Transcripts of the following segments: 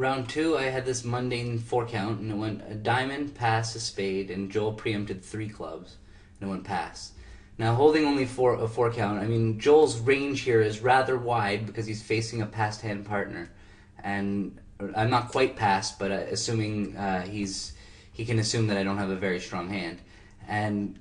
Round two, I had this mundane four count, and it went a diamond, pass, a spade, and Joel preempted three clubs, and it went pass. Now, holding only a four count, I mean, Joel's range here is rather wide because he's facing a passed hand partner, and I'm not quite passed, but assuming he can assume that I don't have a very strong hand, and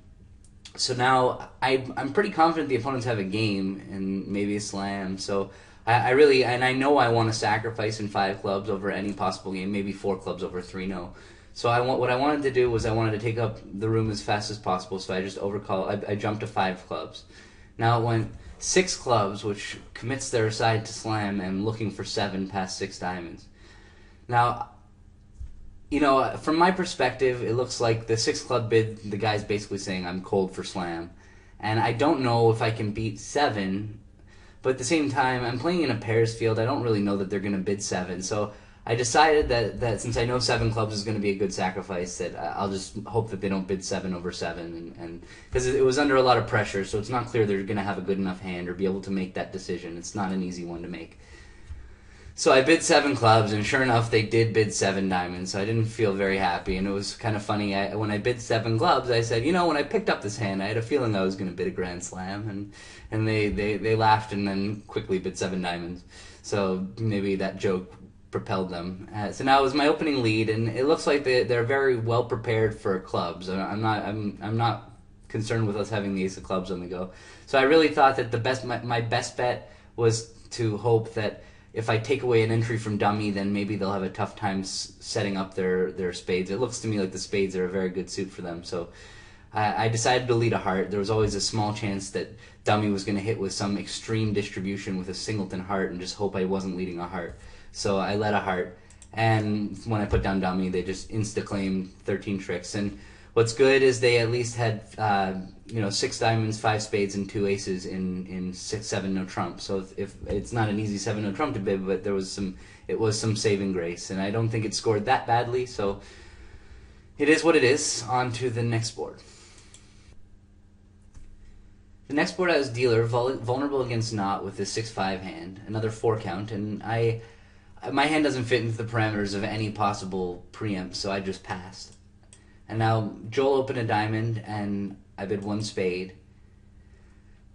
so now I'm pretty confident the opponents have a game and maybe a slam. So I really, and I know I want to sacrifice in five clubs over any possible game, maybe four clubs over three. No. So what I wanted to do was I wanted to take up the room as fast as possible. So I just overcall. I jumped to five clubs. Now it went six clubs, which commits their side to slam, and looking for seven past six diamonds. Now, from my perspective, it looks like the six club bid, the guy's basically saying I'm cold for slam. And I don't know if I can beat seven, but at the same time, I'm playing in a pairs field. I don't really know that they're going to bid seven. So I decided that since I know seven clubs is going to be a good sacrifice, that I'll just hope that they don't bid seven over seven. And because it was under a lot of pressure, so it's not clear they're going to have a good enough hand or be able to make that decision. It's not an easy one to make. So I bid seven clubs, and sure enough, they did bid seven diamonds, so I didn't feel very happy, and it was kind of funny. When I bid seven clubs, I said, when I picked up this hand, I had a feeling I was going to bid a grand slam, and they laughed and then quickly bid seven diamonds. So maybe that joke propelled them. So now it was my opening lead, and it looks like they're very well prepared for clubs. I'm not concerned with us having the ace of clubs on the go. So I really thought that my best bet was to hope that if I take away an entry from dummy, then maybe they'll have a tough time setting up their spades. It looks to me like the spades are a very good suit for them. So I decided to lead a heart. There was always a small chance that dummy was going to hit with some extreme distribution with a singleton heart and just hope I wasn't leading a heart. So I led a heart. And when I put down dummy, they just insta-claimed 13 tricks. And what's good is they at least had six diamonds, five spades, and two aces in 6-7 no trump. So if it's not an easy 7 no trump to bid, but it was some saving grace, and I don't think it scored that badly. So it is what it is. On to the next board. The next board I was dealer, vulnerable against Knot with a 6-5 hand, another four count, and my hand doesn't fit into the parameters of any possible preempt, so I just passed. And now Joel opened a diamond, and I bid one spade.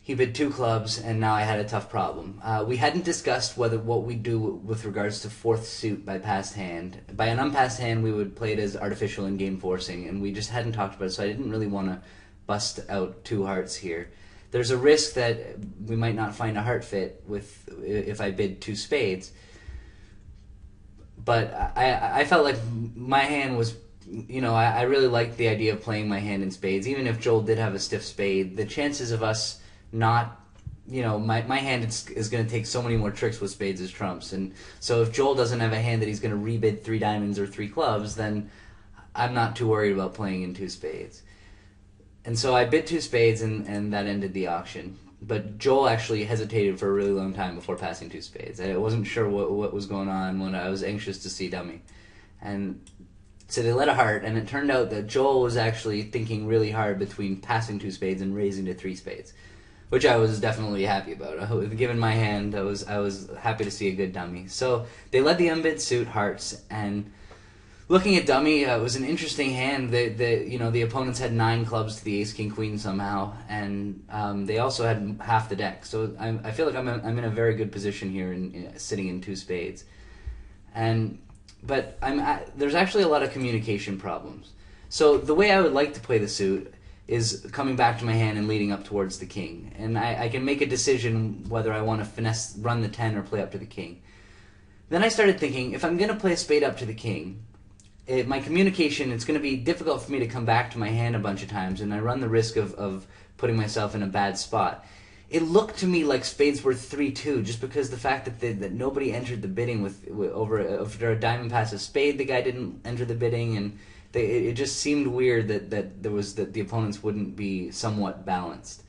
He bid two clubs, and now I had a tough problem. We hadn't discussed what we'd do with regards to fourth suit by passed hand. By an unpassed hand, we would play it as artificial in-game forcing, and we just hadn't talked about it, so I didn't really want to bust out two hearts here. There's a risk that we might not find a heart fit if I bid two spades. But I felt like my hand was... I really liked the idea of playing my hand in spades. Even if Joel did have a stiff spade, the chances of us not, my hand is going to take so many more tricks with spades as trumps. And so if Joel doesn't have a hand that he's going to rebid three diamonds or three clubs, then I'm not too worried about playing in two spades. And so I bid two spades, and that ended the auction. But Joel actually hesitated for a really long time before passing two spades. I wasn't sure what was going on when I was anxious to see dummy. And so they led a heart, and it turned out that Joel was actually thinking really hard between passing two spades and raising to three spades, which I was definitely happy about. Given my hand, I was happy to see a good dummy. So they led the unbid suit, hearts, and looking at dummy, it was an interesting hand. The opponents had 9 clubs to the ace, king, queen somehow, and they also had half the deck. So I feel like I'm in a very good position here, sitting in two spades, But there's actually a lot of communication problems. So the way I would like to play the suit is coming back to my hand and leading up towards the king. And I can make a decision whether I want to run the 10 or play up to the king. Then I started thinking, if I'm going to play a spade up to the king, my communication, it's going to be difficult for me to come back to my hand a bunch of times, and I run the risk of putting myself in a bad spot. It looked to me like spades were 3-2, just because the fact that nobody entered the bidding over a diamond pass a spade, the guy didn't enter the bidding, and it just seemed weird that the opponents wouldn't be somewhat balanced.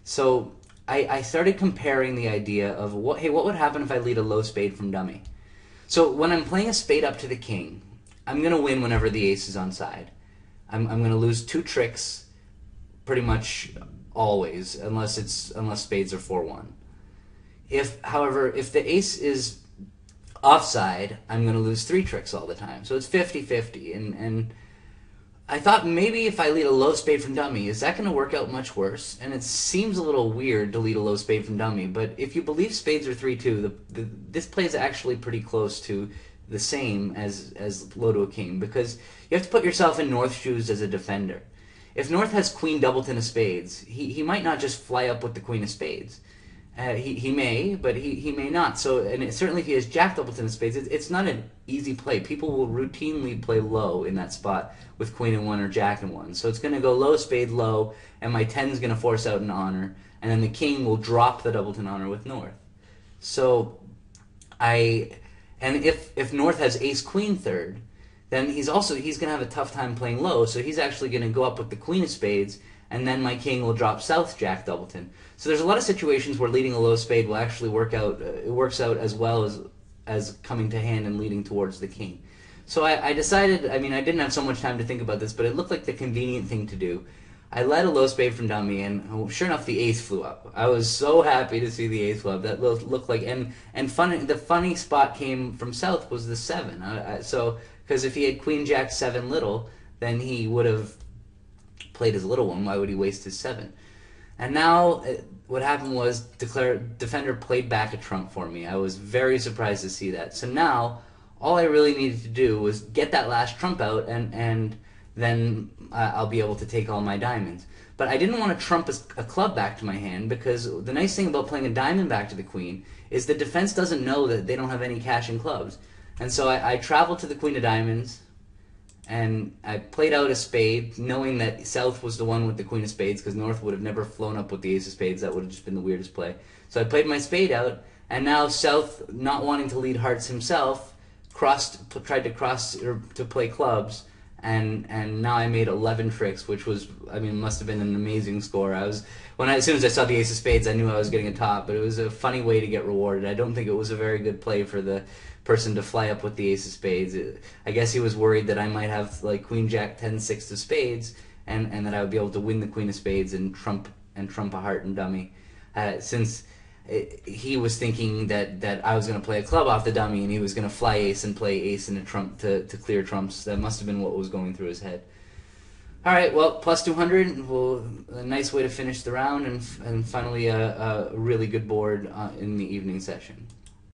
So I started comparing the idea of what would happen if I lead a low spade from dummy. So when I'm playing a spade up to the king, I'm gonna win whenever the ace is on side. I'm gonna lose 2 tricks, pretty much always, unless spades are 4-1. However, if the ace is offside, I'm going to lose 3 tricks all the time. So it's 50-50. And I thought maybe if I lead a low spade from dummy, is that going to work out much worse? And it seems a little weird to lead a low spade from dummy, but if you believe spades are 3-2, this play is actually pretty close to the same as low to a king, because you have to put yourself in North's shoes as a defender. If North has queen doubleton of spades, he might not just fly up with the queen of spades. He may, but he may not. So, and certainly if he has jack doubleton of spades, it's not an easy play. People will routinely play low in that spot with queen and 1 or jack and 1. So it's going to go low, spade, low, and my 10 is going to force out an honor, and then the king will drop the doubleton honor with North. So and if North has ace queen third, then he's going to have a tough time playing low. So he's actually going to go up with the queen of spades, and then my king will drop south jack doubleton. So there's a lot of situations where leading a low spade will actually work out. It works out as well as coming to hand and leading towards the king. So I decided, I mean, I didn't have so much time to think about this, but it looked like the convenient thing to do. I led a low spade from dummy, and sure enough, the ace flew up. I was so happy to see the ace flew up. That looked like, the funny spot came from south was the 7. So because if he had queen jack 7 little, then he would have played his little one. Why would he waste his 7? And now what happened was defender played back a trump for me. I was very surprised to see that. So now all I really needed to do was get that last trump out, and then I'll be able to take all my diamonds. But I didn't want to trump a club back to my hand, because the nice thing about playing a diamond back to the queen is the defense doesn't know that they don't have any cash in clubs. And so I traveled to the queen of diamonds, and I played out a spade, knowing that south was the one with the queen of spades, because north would have never flown up with the ace of spades. That would have just been the weirdest play. So I played my spade out, and now south, not wanting to lead hearts himself, tried to cross or to play clubs, and now I made 11 tricks, which was, I mean, must have been an amazing score. As soon as I saw the ace of spades, I knew I was getting a top, but it was a funny way to get rewarded. I don't think it was a very good play for the person to fly up with the ace of spades. I guess he was worried that I might have like queen jack 10 6 of spades, and that I would be able to win the queen of spades and trump a heart and dummy, since he was thinking that I was going to play a club off the dummy, and he was going to fly ace and play ace and a trump to clear trumps. That must have been what was going through his head. All right, well, plus 200, well, a nice way to finish the round, and finally a really good board in the evening session.